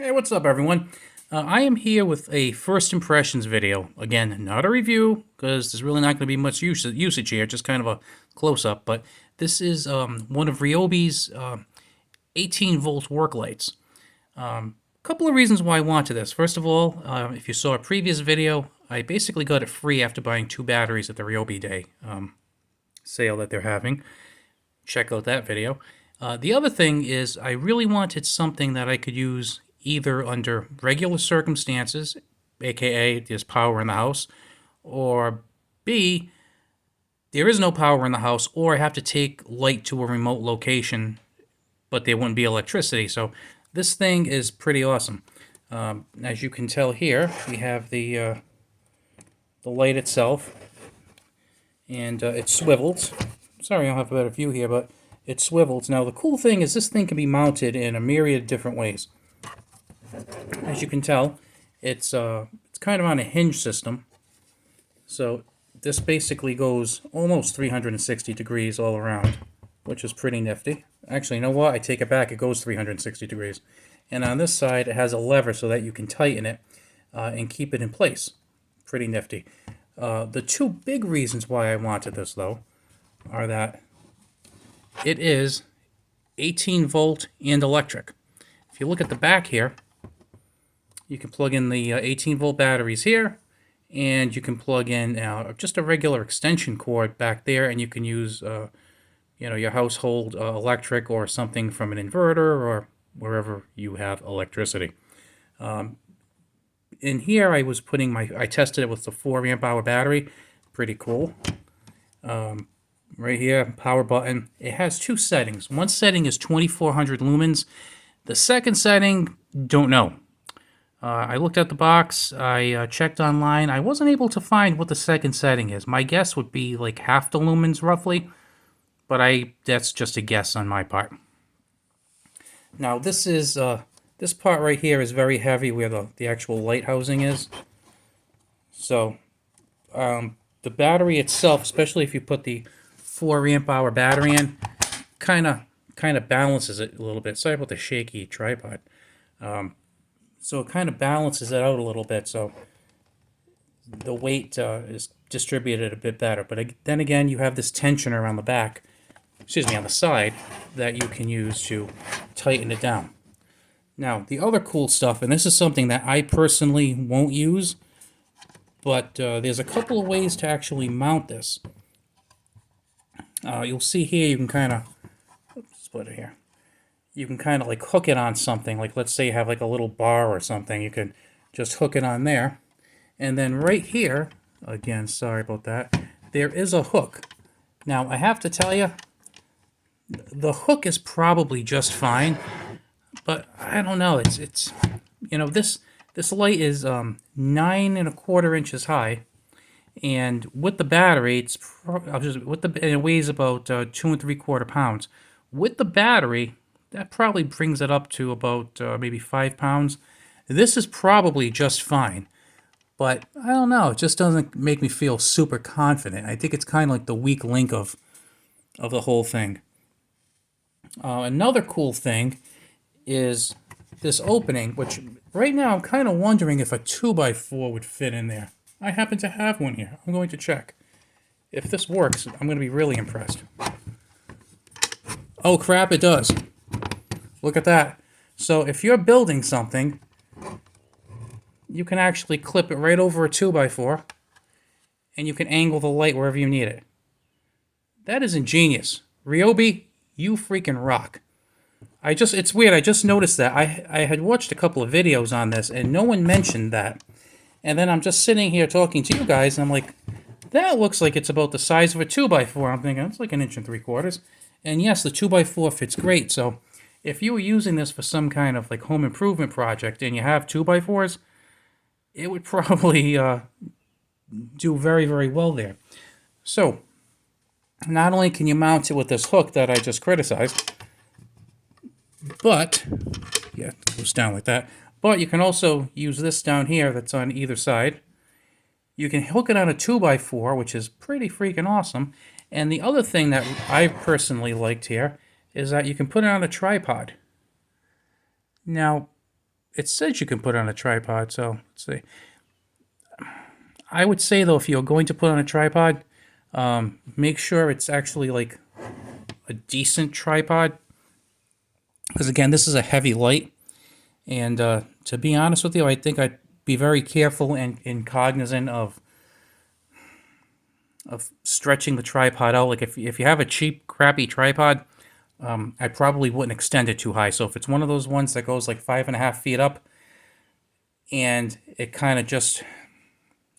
Hey, what's up, everyone? I am here with a first impressions video. Again, not a review, because there's really not going to be much usage here, just kind of a close-up. But this is one of Ryobi's 18-volt work lights. A couple of reasons why I wanted this. First of all, if you saw a previous video, I basically got it free after buying 2 batteries at the Ryobi Day sale that they're having. Check out that video. The other thing is I really wanted something that I could use either under regular circumstances, aka there's power in the house, or B, there is no power in the house, or I have to take light to a remote location, but there wouldn't be electricity. So this thing is pretty awesome. As you can tell here, we have the light itself, and it swivels. Sorry I don't have a better view here, but it swivels. Now the cool thing is this thing can be mounted in a myriad of different ways. As you can tell, it's kind of on a hinge system. So this basically goes almost 360 degrees all around, which is pretty nifty. Actually, you know what? I take it back. It goes 360 degrees. And on this side, it has a lever so that you can tighten it and keep it in place. Pretty nifty. The two big reasons why I wanted this, though, are that it is 18 volt and electric. If you look at the back here, you can plug in the 18 volt batteries here, and you can plug in just a regular extension cord back there, and you can use your household electric or something from an inverter or wherever you have electricity. In here, I tested it with the 4 amp hour battery. Pretty cool. Right here, power button. It has 2 settings. One setting is 2400 lumens. The second setting, don't know. I looked at the box, I checked online. I wasn't able to find what the second setting is. My guess would be like half the lumens roughly, but that's just a guess on my part. Now this part right here is very heavy where the actual light housing is. So the battery itself, especially if you put the 4 amp hour battery in, kind of balances it a little bit. Sorry about the shaky tripod. So it kind of balances it out a little bit, so the weight is distributed a bit better. But then again, you have this tension around the back, on the side, that you can use to tighten it down. Now, the other cool stuff, and this is something that I personally won't use, but there's a couple of ways to actually mount this. You'll see here, you can kind of split it here. You can kind of like hook it on something. Like let's say you have like a little bar or something. You can just hook it on there. And then right here, again, sorry about that, there is a hook. Now I have to tell you, the hook is probably just fine, but I don't know. It's this light is 9 1/4 inches high, and with the battery, and it weighs about 2 3/4 pounds. With the battery, that probably brings it up to about maybe 5 pounds. This is probably just fine, but I don't know. It just doesn't make me feel super confident. I think it's kind of like the weak link of the whole thing. Another cool thing is this opening, which right now I'm kind of wondering if a 2x4 would fit in there. I happen to have one here. I'm going to check. If this works, I'm going to be really impressed. Oh crap, it does. Look at that. So if you're building something, you can actually clip it right over a 2x4, and you can angle the light wherever you need it. That is ingenious. Ryobi, you freaking rock. It's weird, I just noticed that. I had watched a couple of videos on this, and no one mentioned that. And then I'm just sitting here talking to you guys, and I'm like, that looks like it's about the size of a 2x4. I'm thinking, it's like 1 3/4 inches. And yes, the 2x4 fits great, so if you were using this for some kind of like home improvement project and you have 2x4s, it would probably do very, very well there. So, not only can you mount it with this hook that I just criticized, but, yeah, it goes down like that, but you can also use this down here that's on either side. You can hook it on a 2x4, which is pretty freaking awesome. And the other thing that I personally liked here is that you can put it on a tripod. Now, it says you can put it on a tripod, so let's see. I would say though, if you're going to put on a tripod, make sure it's actually like a decent tripod, because again, this is a heavy light, and to be honest with you, I think I'd be very careful and cognizant of stretching the tripod out. Like if you have a cheap, crappy tripod, I probably wouldn't extend it too high. So if it's one of those ones that goes like 5.5 feet up, and it kind of just,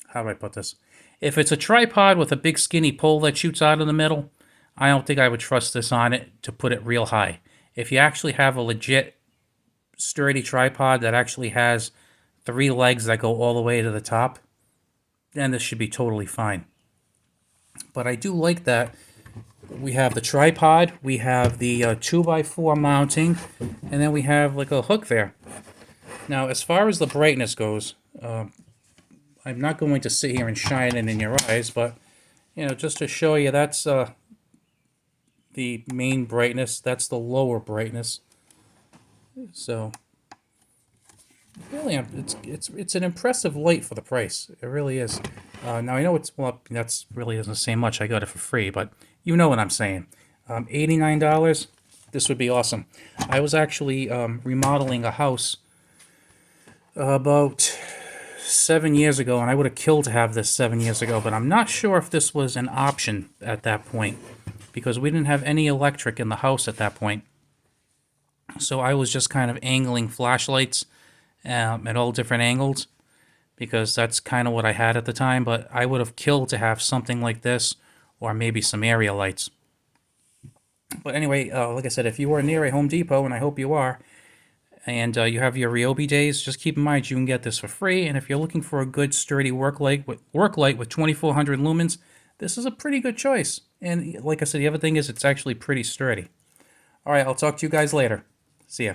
how do I put this? If it's a tripod with a big skinny pole that shoots out in the middle, I don't think I would trust this on it to put it real high. If you actually have a legit sturdy tripod that actually has 3 legs that go all the way to the top, then this should be totally fine. But I do like that we have the tripod, we have the 2x4 mounting, and then we have like a hook there. Now, as far as the brightness goes, I'm not going to sit here and shine it in your eyes, but you know, just to show you, that's the main brightness. That's the lower brightness. So really, it's an impressive light for the price. It really is. Now I know it's, well, that's really doesn't say much. I got it for free, but you know what I'm saying. $89. This would be awesome. I was actually remodeling a house about 7 years ago, and I would have killed to have this 7 years ago, but I'm not sure if this was an option at that point, because we didn't have any electric in the house at that point. So I was just kind of angling flashlights at all different angles, because that's kind of what I had at the time. But I would have killed to have something like this, or maybe some area lights. But anyway, like I said, if you are near a Home Depot, and I hope you are, and you have your Ryobi days, just keep in mind you can get this for free. And if you're looking for a good sturdy work light with 2400 lumens, this is a pretty good choice. And like I said, the other thing is it's actually pretty sturdy. All right, I'll talk to you guys later. See ya.